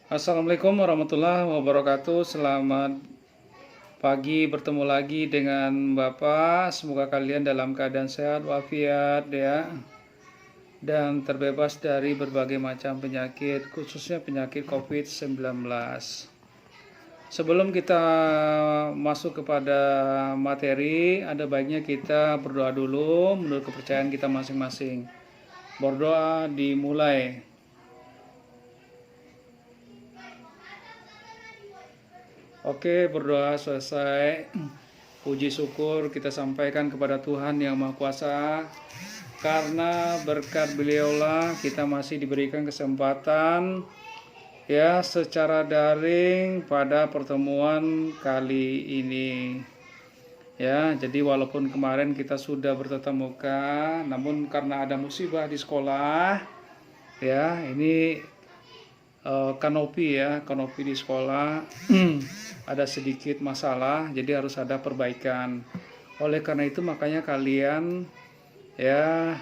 Assalamualaikum warahmatullahi wabarakatuh. Selamat pagi, bertemu lagi dengan Bapak. Semoga kalian dalam keadaan sehat walafiat ya, dan terbebas dari berbagai macam penyakit, khususnya penyakit COVID-19. Sebelum kita masuk kepada materi, ada baiknya kita berdoa dulu menurut kepercayaan kita masing-masing. Berdoa dimulai. Oke, berdoa selesai. Puji syukur kita sampaikan kepada Tuhan Yang Maha Kuasa. Karena berkat beliaulah kita masih diberikan kesempatan ya secara daring pada pertemuan kali ini. Ya, jadi walaupun kemarin kita sudah bertatap muka, namun karena ada musibah di sekolah, ya ini kanopi di sekolah ada sedikit masalah, jadi harus ada perbaikan. Oleh karena itu makanya kalian ya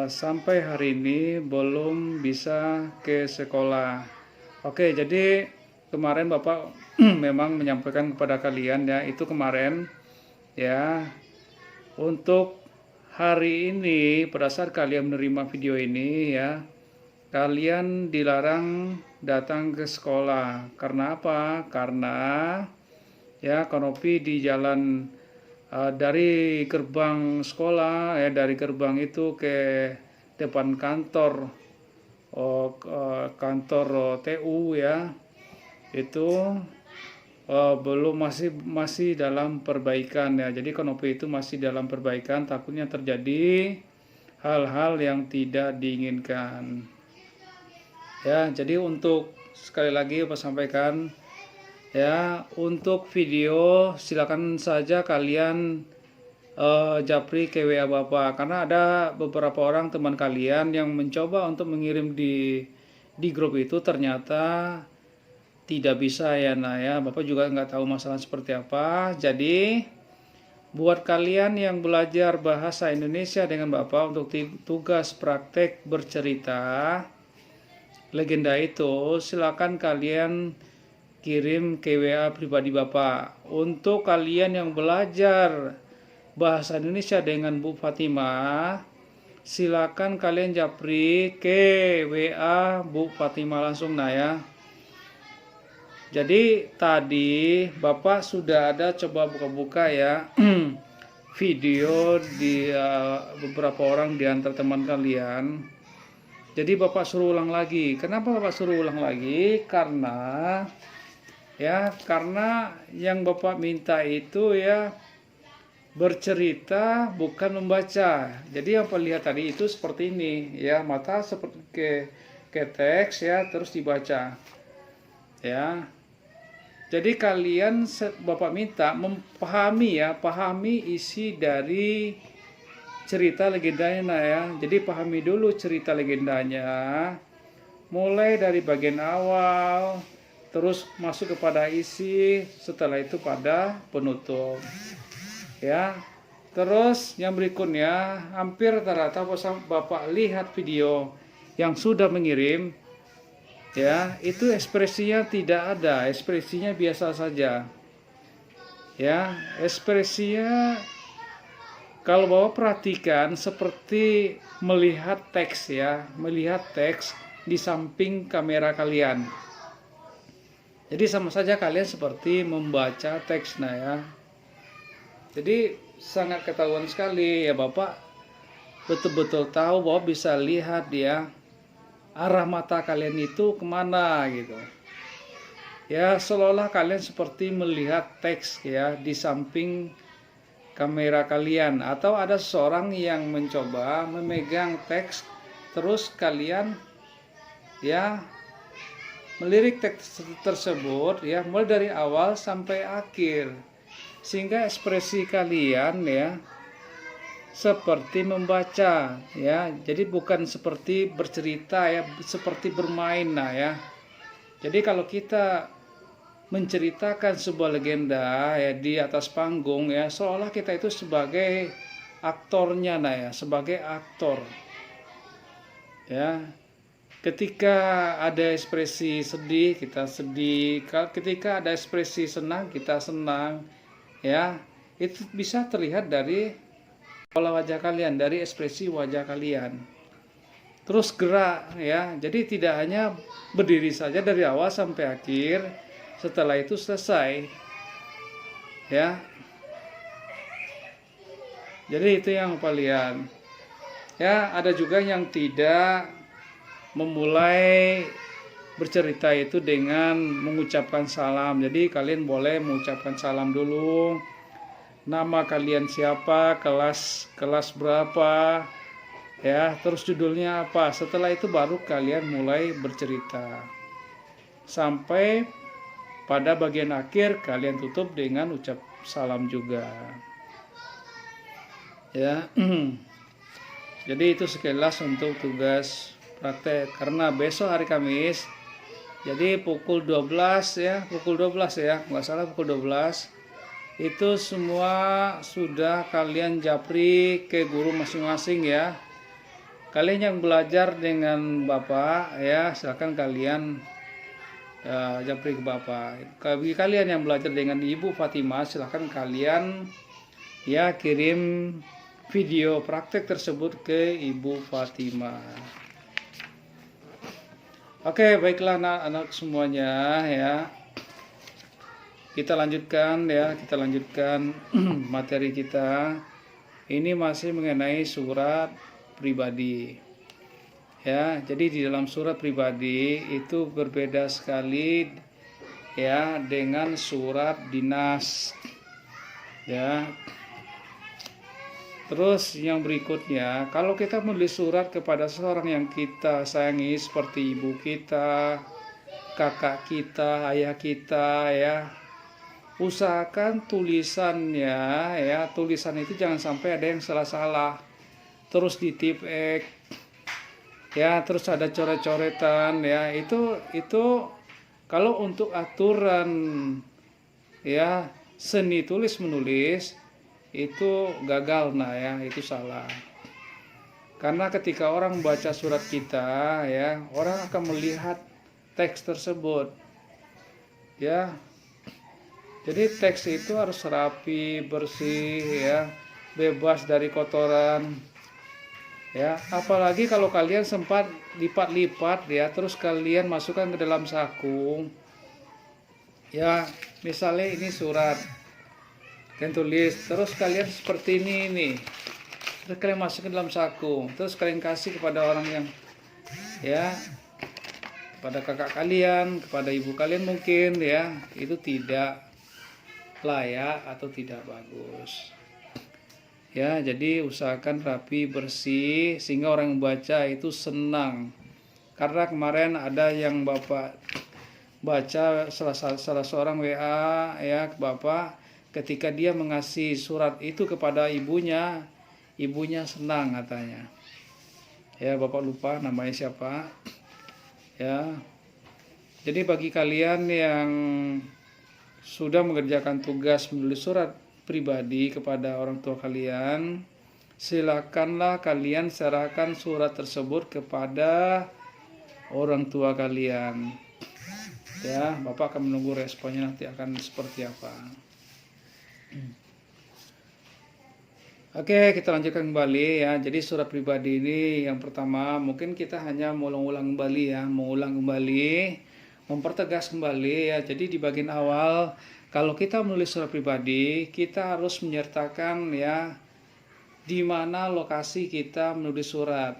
sampai hari ini belum bisa ke sekolah. Oke, jadi kemarin Bapak memang menyampaikan kepada kalian ya, itu kemarin ya, untuk hari ini pada saat kalian menerima video ini ya, kalian dilarang datang ke sekolah. Karena apa? Karena ya kanopi di jalan dari gerbang sekolah ya, dari gerbang itu ke depan kantor TU ya, itu belum masih dalam perbaikan ya. Jadi kanopi itu masih dalam perbaikan, takutnya terjadi hal-hal yang tidak diinginkan. Ya, jadi untuk sekali lagi Bapak sampaikan ya, untuk video silakan saja kalian japri ke WA Bapak, karena ada beberapa orang teman kalian yang mencoba untuk mengirim di grup itu, ternyata tidak bisa ya. Nah ya, Bapak juga nggak tahu masalah seperti apa. Jadi buat kalian yang belajar bahasa Indonesia dengan Bapak untuk tugas praktek bercerita legenda itu, silakan kalian kirim ke WA pribadi Bapak. Untuk kalian yang belajar bahasa Indonesia dengan Bu Fatimah, silakan kalian japri ke WA Bu Fatimah langsung nah ya. Jadi tadi Bapak sudah ada coba buka-buka ya video di beberapa orang di antara teman kalian. Jadi Bapak suruh ulang lagi. Kenapa Bapak suruh ulang lagi? Karena yang Bapak minta itu ya bercerita bukan membaca. Jadi yang Bapak lihat tadi itu seperti ini ya, mata seperti ke teks ya, terus dibaca. Ya. Jadi kalian Bapak minta pahami isi dari cerita legendanya nah ya. Jadi pahami dulu cerita legendanya, mulai dari bagian awal, terus masuk kepada isi, setelah itu pada penutup. Ya. Terus yang berikutnya, hampir rata-rata Bapak lihat video yang sudah mengirim, ya, itu ekspresinya tidak ada, ekspresinya biasa saja. Ya, ekspresinya kalau Bapak perhatikan seperti melihat teks ya, melihat teks di samping kamera kalian. Jadi sama saja kalian seperti membaca teks nah ya. Jadi sangat ketahuan sekali ya, Bapak betul-betul tahu bahwa bisa lihat ya arah mata kalian itu kemana gitu. Ya, seolah-olah kalian seperti melihat teks ya di samping kamera kalian, atau ada seseorang yang mencoba memegang teks, terus kalian ya melirik teks tersebut ya mulai dari awal sampai akhir, sehingga ekspresi kalian ya seperti membaca ya. Jadi bukan seperti bercerita ya, seperti bermain nah ya. Jadi kalau kita menceritakan sebuah legenda ya di atas panggung ya, seolah kita itu sebagai aktornya nah ya, sebagai aktor ya. Ketika ada ekspresi sedih, kita sedih. Ketika ada ekspresi senang, kita senang. Ya, itu bisa terlihat dari pola wajah kalian, dari ekspresi wajah kalian. Terus gerak, ya. Jadi tidak hanya berdiri saja dari awal sampai akhir, setelah itu selesai. Ya. Jadi itu yang kalian. Ya, ada juga yang tidak memulai bercerita itu dengan mengucapkan salam. Jadi kalian boleh mengucapkan salam dulu. Nama kalian siapa, kelas berapa, ya, terus judulnya apa. Setelah itu baru kalian mulai bercerita. Sampai pada bagian akhir kalian tutup dengan ucap salam juga. Ya. Jadi itu sekilas untuk tugas praktek. Karena besok hari Kamis, jadi pukul 12 ya, nggak salah pukul 12. Itu semua sudah kalian japri ke guru masing-masing ya. Kalian yang belajar dengan Bapak ya, silakan kalian japri ke Bapak. Bagi kalian yang belajar dengan Ibu Fatimah, silakan kalian ya kirim video praktek tersebut ke Ibu Fatimah. Oke, baiklah anak-anak semuanya ya. Kita lanjutkan materi kita. Ini masih mengenai surat pribadi. Ya, jadi di dalam surat pribadi itu berbeda sekali ya dengan surat dinas. Ya. Terus yang berikutnya, kalau kita menulis surat kepada seseorang yang kita sayangi seperti ibu kita, kakak kita, ayah kita ya, usahakan tulisannya ya, tulisan itu jangan sampai ada yang salah-salah, terus ditipek ya, terus ada coret-coretan ya, itu kalau untuk aturan ya seni tulis menulis itu gagal, nah ya, itu salah. Karena ketika orang baca surat kita ya, orang akan melihat teks tersebut ya. Jadi teks itu harus rapi, bersih ya, bebas dari kotoran ya. Apalagi kalau kalian sempat lipat-lipat ya, terus kalian masukkan ke dalam saku ya. Misalnya ini surat kalian tulis, terus kalian seperti ini nih, terus kalian masukin dalam saku, terus kalian kasih kepada orang yang ya, kepada kakak kalian, kepada ibu kalian mungkin ya, itu tidak layak atau tidak bagus ya. Jadi usahakan rapi, bersih, sehingga orang yang baca itu senang. Karena kemarin ada yang Bapak baca, salah seorang WA ya ke Bapak, ketika dia mengasih surat itu kepada ibunya senang katanya. Ya, Bapak lupa namanya siapa. Ya. Jadi bagi kalian yang sudah mengerjakan tugas menulis surat pribadi kepada orang tua kalian, silakanlah kalian serahkan surat tersebut kepada orang tua kalian. Ya, Bapak akan menunggu responnya nanti akan seperti apa. Oke, kita lanjutkan kembali ya. Jadi surat pribadi ini yang pertama mungkin kita hanya mengulang kembali ya, mempertegas kembali ya. Jadi di bagian awal kalau kita menulis surat pribadi, kita harus menyertakan ya di mana lokasi kita menulis surat.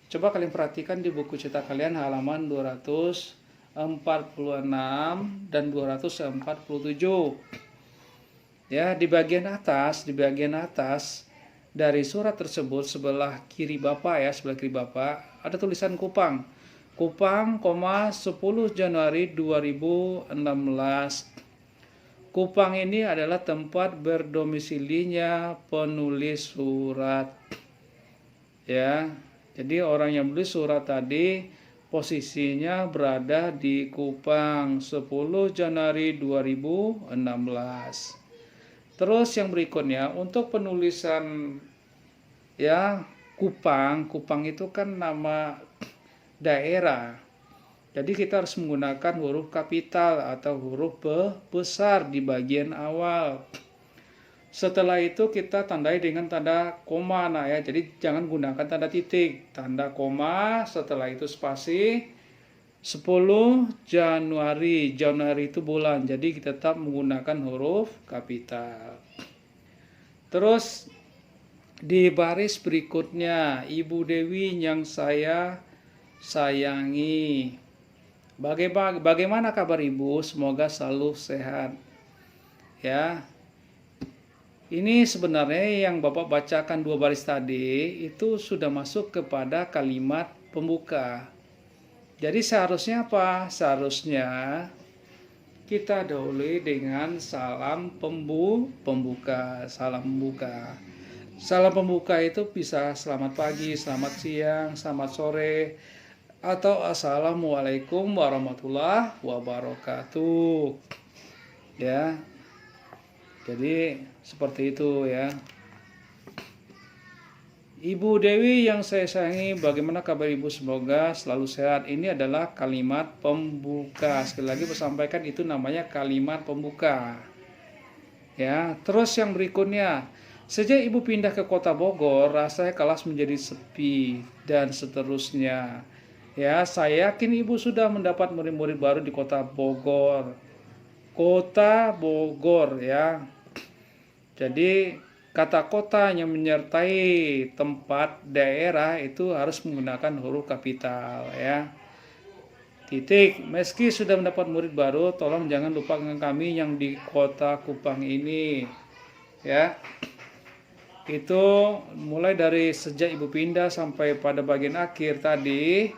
Coba kalian perhatikan di buku cetak kalian halaman 246 dan 247. Ya, di bagian atas dari surat tersebut sebelah kiri Bapak ada tulisan Kupang, 10 Januari 2016. Kupang ini adalah tempat berdomisilinya penulis surat. Ya, jadi orang yang menulis surat tadi posisinya berada di Kupang, 10 Januari 2016. Terus yang berikutnya untuk penulisan ya Kupang itu kan nama daerah. Jadi kita harus menggunakan huruf kapital atau huruf besar di bagian awal. Setelah itu kita tandai dengan tanda koma, nah ya. Jadi jangan gunakan tanda titik, tanda koma, setelah itu spasi. 10 Januari, Januari itu bulan, jadi kita tetap menggunakan huruf kapital. Terus di baris berikutnya, Ibu Dewi yang saya sayangi. Bagaimana kabar Ibu? Semoga selalu sehat. Ya. Ini sebenarnya yang Bapak bacakan 2 baris tadi itu sudah masuk kepada kalimat pembuka. Jadi seharusnya apa? Seharusnya kita dahului dengan salam pembuka. Salam pembuka. Salam pembuka itu bisa selamat pagi, selamat siang, selamat sore, atau assalamualaikum warahmatullahi wabarakatuh. Ya. Jadi seperti itu ya. Ibu Dewi yang saya sayangi, bagaimana kabar Ibu? Semoga selalu sehat. Ini adalah kalimat pembuka. Sekali lagi saya sampaikan itu namanya kalimat pembuka. Ya, terus yang berikutnya, sejak Ibu pindah ke Kota Bogor, rasanya kelas menjadi sepi dan seterusnya. Ya, saya yakin Ibu sudah mendapat murid-murid baru di Kota Bogor. Kota Bogor ya. Jadi kata kota yang menyertai tempat daerah itu harus menggunakan huruf kapital ya. Titik. Meski sudah mendapat murid baru, tolong jangan lupakan kami yang di Kota Kupang ini. Ya. Itu mulai dari sejak Ibu pindah sampai pada bagian akhir tadi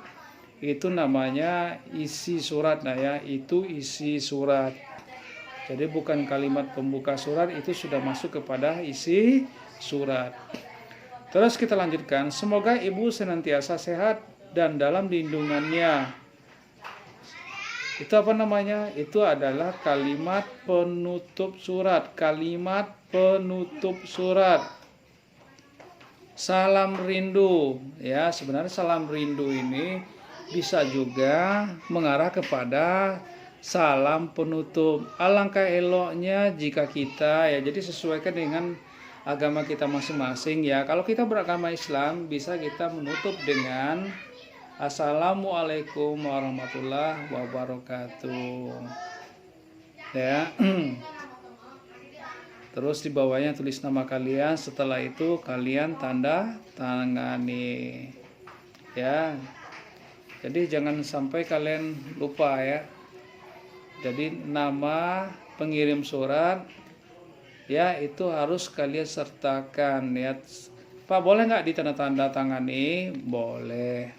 itu namanya isi surat. Nah ya, itu isi surat. Jadi bukan kalimat pembuka surat, itu sudah masuk kepada isi surat. Terus kita lanjutkan. Semoga Ibu senantiasa sehat dan dalam lindungannya. Itu apa namanya? Itu adalah kalimat penutup surat. Kalimat penutup surat. Salam rindu. Ya, sebenarnya salam rindu ini bisa juga mengarah kepada salam penutup. Alangkah eloknya jika kita ya, jadi sesuaikan dengan agama kita masing-masing ya. Kalau kita beragama Islam bisa kita menutup dengan Assalamualaikum warahmatullahi wabarakatuh. Ya. Terus di bawahnya tulis nama kalian, setelah itu kalian tanda tangani. Ya. Jadi jangan sampai kalian lupa ya. Jadi nama pengirim surat ya itu harus kalian sertakan ya. Pak, boleh nggak ditanda tangani? Boleh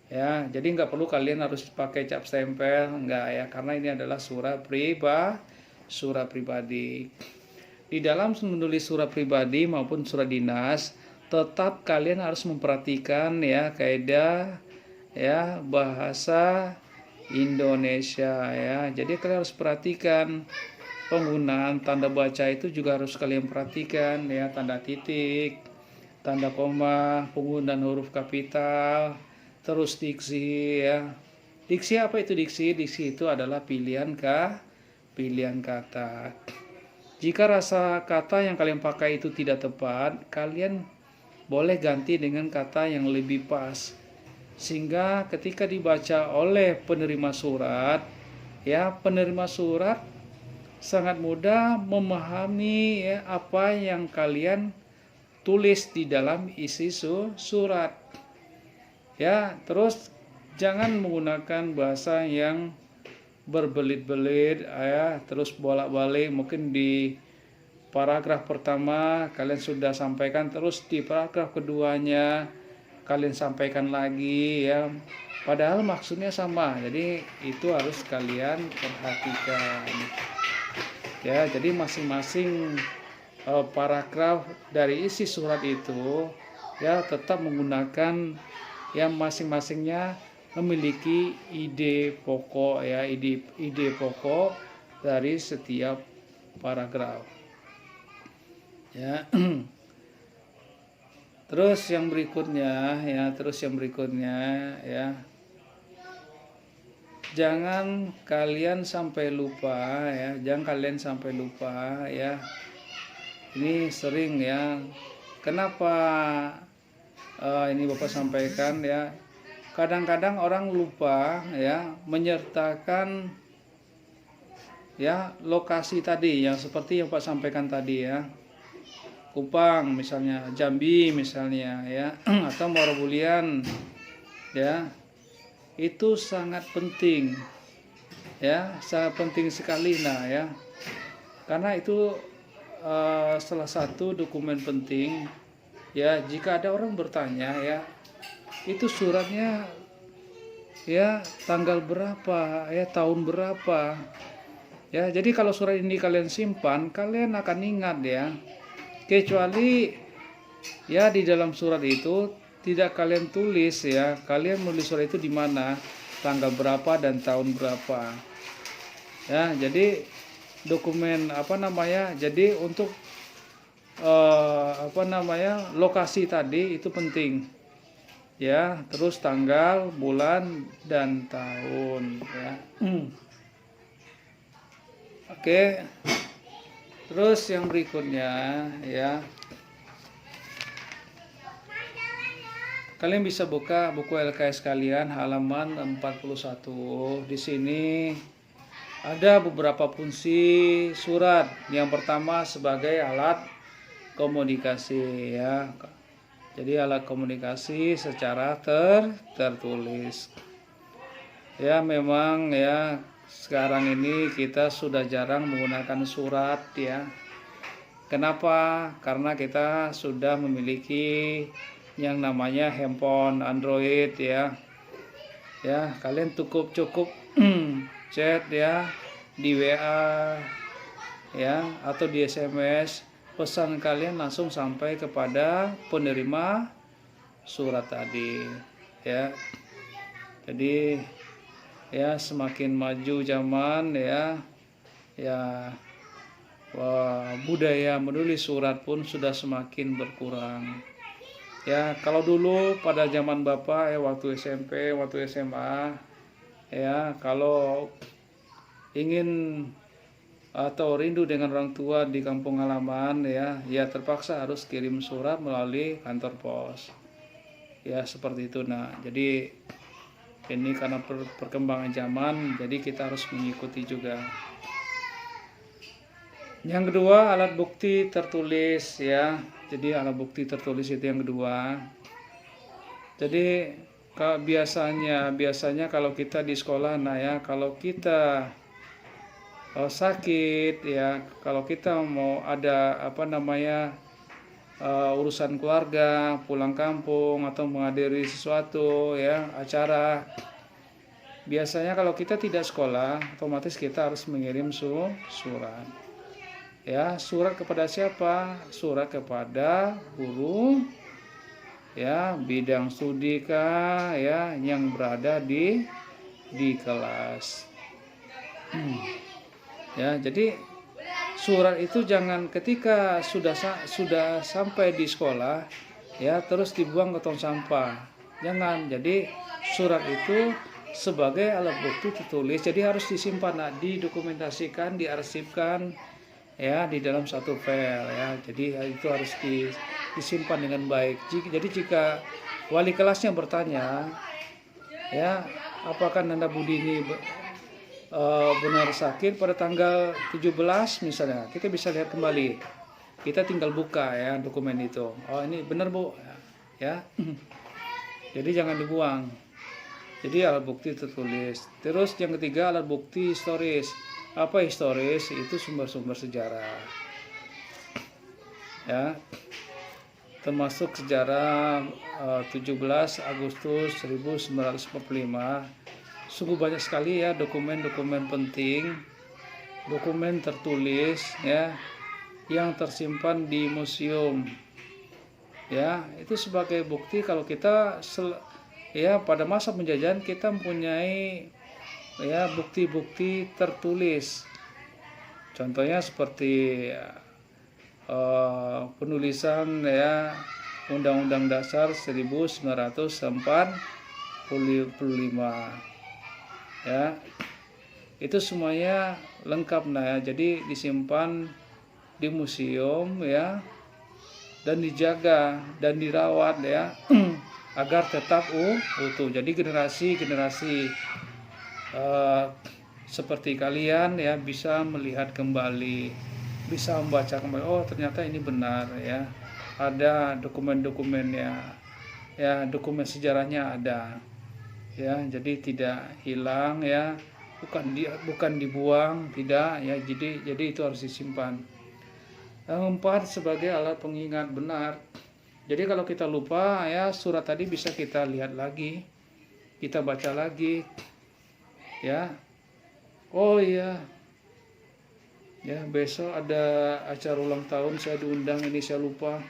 ya. Jadi nggak perlu kalian harus pakai cap stempel, nggak ya, karena ini adalah surat pribadi. Di dalam menulis surat pribadi maupun surat dinas, tetap kalian harus memperhatikan ya kaidah ya bahasa Indonesia ya. Jadi kalian harus perhatikan penggunaan tanda baca itu juga harus kalian perhatikan ya, tanda titik, tanda koma, penggunaan huruf kapital, terus diksi ya. Diksi apa itu diksi? Diksi itu adalah pilihan kata. Jika rasa kata yang kalian pakai itu tidak tepat, kalian boleh ganti dengan kata yang lebih pas. Sehingga ketika dibaca oleh penerima surat, ya penerima surat sangat mudah memahami ya apa yang kalian tulis di dalam isi surat. Ya, terus jangan menggunakan bahasa yang berbelit-belit ya, terus bolak-balik. Mungkin di paragraf pertama kalian sudah sampaikan, terus di paragraf keduanya kalian sampaikan lagi ya, padahal maksudnya sama. Jadi itu harus kalian perhatikan ya. Jadi masing-masing paragraf dari isi surat itu ya tetap menggunakan yang masing-masingnya memiliki ide pokok ya, ide pokok dari setiap paragraf ya. Terus yang berikutnya ya, jangan kalian sampai lupa ya, jangan kalian sampai lupa ya. Ini sering ya. Kenapa ini Bapak sampaikan ya? Kadang-kadang orang lupa ya menyertakan ya lokasi tadi yang seperti yang Pak sampaikan tadi ya. Kupang misalnya, Jambi misalnya ya, atau Morobulian ya. Itu sangat penting ya, sangat penting sekali nah ya. Karena itu salah satu dokumen penting ya. Jika ada orang bertanya ya, itu suratnya ya tanggal berapa ya, tahun berapa ya. Jadi kalau surat ini kalian simpan, kalian akan ingat ya. Kecuali ya di dalam surat itu tidak kalian tulis ya, kalian menulis surat itu di mana, tanggal berapa dan tahun berapa ya. Jadi dokumen jadi untuk lokasi tadi itu penting ya, terus tanggal, bulan dan tahun ya. Oke, terus yang berikutnya ya, kalian bisa buka buku LKS kalian halaman 41. Di sini ada beberapa fungsi surat. Yang pertama sebagai alat komunikasi ya. Jadi alat komunikasi secara tertulis. Ya memang ya sekarang ini kita sudah jarang menggunakan surat ya. Kenapa? Karena kita sudah memiliki yang namanya handphone Android ya. Ya, kalian cukup chat ya di WA ya atau di SMS, pesan kalian langsung sampai kepada penerima surat tadi ya. Jadi ya semakin maju zaman ya budaya menulis surat pun sudah semakin berkurang ya. Kalau dulu pada zaman Bapak ya, waktu SMP, waktu SMA ya, kalau ingin atau rindu dengan orang tua di kampung halaman ya terpaksa harus kirim surat melalui kantor pos ya, seperti itu. Nah jadi ini karena perkembangan zaman, jadi kita harus mengikuti juga. Yang kedua, alat bukti tertulis ya. Jadi alat bukti tertulis itu yang kedua. Jadi biasanya kalau kita di sekolah, nah ya, kalau kita sakit ya, kalau kita mau ada urusan keluarga, pulang kampung atau menghadiri sesuatu ya, acara, biasanya kalau kita tidak sekolah, otomatis kita harus mengirim surat ya. Surat kepada siapa? Surat kepada guru ya, bidang studi ya yang berada di kelas. Ya, jadi surat itu jangan ketika sudah sampai di sekolah ya terus dibuang ke tong sampah. Jangan. Jadi surat itu sebagai alat bukti tertulis, jadi harus disimpan, didokumentasikan, diarsipkan ya di dalam satu file ya. Jadi itu harus disimpan dengan baik. Jadi jika wali kelasnya bertanya ya, apakah Nanda Budi ini benar sakit pada tanggal 17 misalnya, kita bisa lihat kembali, kita tinggal buka ya dokumen itu, oh ini benar Bu ya. Jadi jangan dibuang. Jadi alat bukti tertulis. Terus yang ketiga, alat bukti historis. Apa historis? Itu sumber-sumber sejarah ya, termasuk sejarah 17 Agustus 1945. Sungguh banyak sekali ya dokumen-dokumen penting, dokumen tertulis ya yang tersimpan di museum ya. Itu sebagai bukti kalau kita ya pada masa penjajahan kita mempunyai ya bukti-bukti tertulis. Contohnya seperti penulisan ya Undang-Undang Dasar 1945 ya. Itu semuanya lengkap nah ya. Jadi disimpan di museum ya, dan dijaga dan dirawat ya agar tetap utuh. Jadi generasi seperti kalian ya bisa melihat kembali, bisa membaca kembali, oh ternyata ini benar ya, ada dokumen-dokumennya ya, dokumen sejarahnya ada ya, jadi tidak hilang ya, bukan dibuang, tidak ya, jadi itu harus disimpan. Yang keempat, sebagai alat pengingat benar. Jadi kalau kita lupa ya, surat tadi bisa kita lihat lagi, kita baca lagi ya. Oh iya ya, besok ada acara ulang tahun, saya diundang, ini saya lupa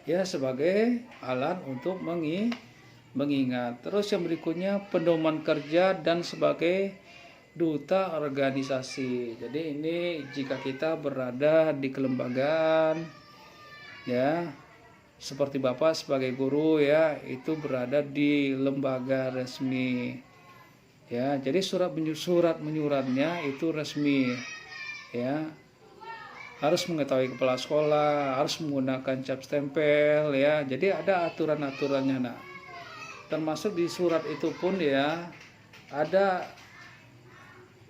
ya, sebagai alat untuk mengingat. Terus yang berikutnya, pedoman kerja dan sebagai duta organisasi. Jadi ini jika kita berada di kelembagaan ya, seperti Bapak sebagai guru ya, itu berada di lembaga resmi ya. Jadi surat menyuratnya itu resmi ya, harus mengetahui kepala sekolah, harus menggunakan cap stempel ya. Jadi ada aturan-aturannya nah. Termasuk di surat itu pun ya ada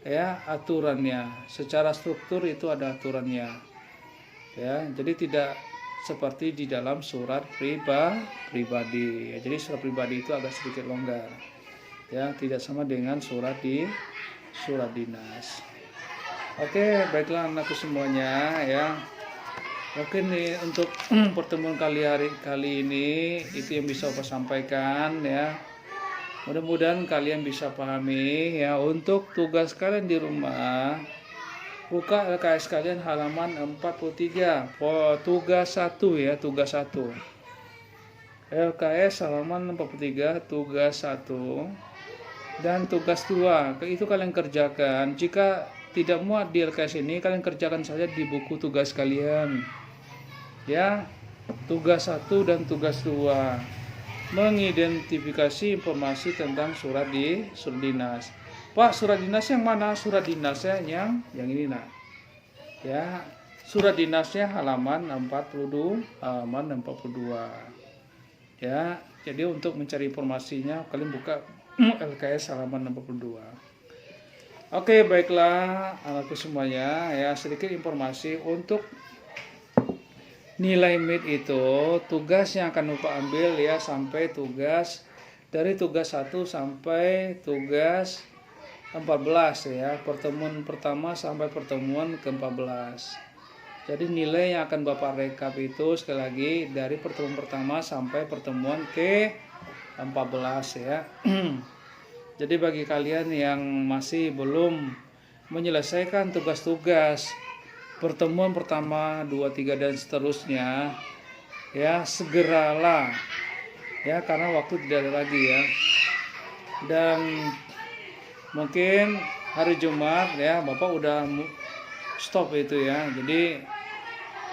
ya aturannya, secara struktur itu ada aturannya ya. Jadi tidak seperti di dalam surat pribadi ya. Jadi surat pribadi itu agak sedikit longgar ya, tidak sama dengan surat dinas. Oke, baiklah anakku semuanya ya, mungkin nih untuk pertemuan kali ini itu yang bisa saya sampaikan ya. Mudah-mudahan kalian bisa pahami ya. Untuk tugas kalian di rumah, buka LKS kalian halaman 43. Tugas 1 ya, tugas 1. LKS halaman 43, tugas 1 dan tugas 2. Itu kalian kerjakan. Jika tidak muat di LKS ini, kalian kerjakan saja di buku tugas kalian. Ya, tugas 1 dan tugas 2. Mengidentifikasi informasi tentang surat dinas. Pak, surat dinas yang mana? Surat dinasnya yang ini nah. Ya, surat dinasnya halaman 42, halaman 42. Ya, jadi untuk mencari informasinya kalian buka LKS halaman 62. Oke, baiklah anakku semuanya ya, sedikit informasi untuk nilai MIT itu, tugas yang akan Bapak ambil ya, sampai dari tugas 1 sampai tugas 14 ya, pertemuan pertama sampai pertemuan ke-14. Jadi nilai yang akan Bapak rekap itu sekali lagi dari pertemuan pertama sampai pertemuan ke-14 ya. Jadi bagi kalian yang masih belum menyelesaikan tugas-tugas pertemuan pertama, 2, 3 dan seterusnya ya, segeralah ya, karena waktu tidak ada lagi ya. Dan mungkin hari Jumat ya Bapak udah stop itu ya. Jadi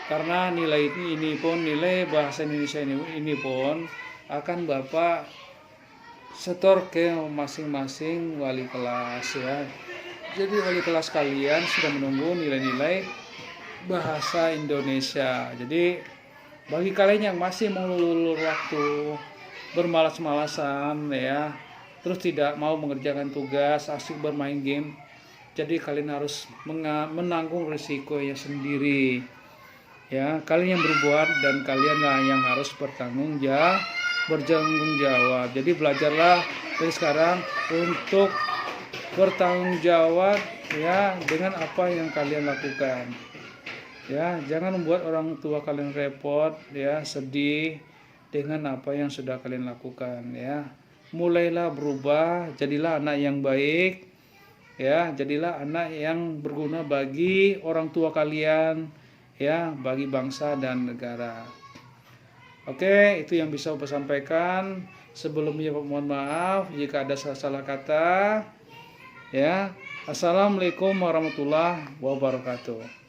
karena nilai ini pun, nilai bahasa Indonesia ini pun akan Bapak setor ke masing-masing wali kelas ya. Jadi wali kelas kalian sudah menunggu nilai-nilai bahasa Indonesia. Jadi bagi kalian yang masih mengulur waktu, bermalas-malasan ya, terus tidak mau mengerjakan tugas, asik bermain game, jadi kalian harus menanggung risikonya sendiri ya. Kalian yang berbuat dan kalianlah yang harus bertanggung jawab. Jadi belajarlah dari sekarang untuk bertanggung jawab ya dengan apa yang kalian lakukan. Ya, jangan membuat orang tua kalian repot ya, sedih dengan apa yang sudah kalian lakukan ya. Mulailah berubah, jadilah anak yang baik ya, jadilah anak yang berguna bagi orang tua kalian ya, bagi bangsa dan negara. Oke, itu yang bisa saya sampaikan. Sebelumnya mohon maaf jika ada salah kata ya. Assalamualaikum warahmatullahi wabarakatuh.